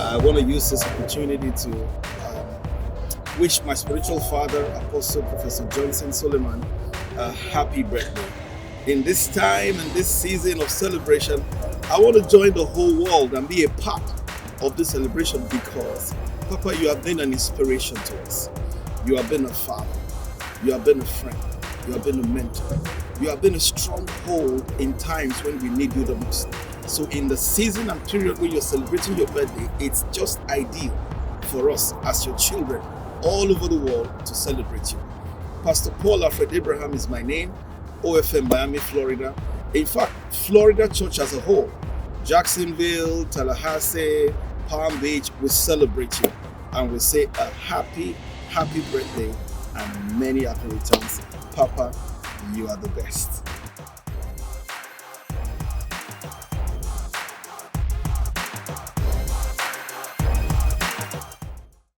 I want to use this opportunity to wish my spiritual father, Apostle Professor Johnson Suleman, a happy birthday. In this time and this season of celebration, I want to join the whole world and be a part of this celebration because, Papa, you have been an inspiration to us. You have been a father. You have been a friend. You have been a mentor. You have been a stronghold in times when we need you the most. So in the season and period when you're celebrating your birthday, it's just ideal for us as your children all over the world to celebrate you. Pastor Paul ALFRED Abraham is my name, OFM Miami, Florida. In fact, Florida Church as a whole, Jacksonville, Tallahassee, Palm Beach, we celebrate you and we say a happy birthday and many happy returns. Papa, you are the best.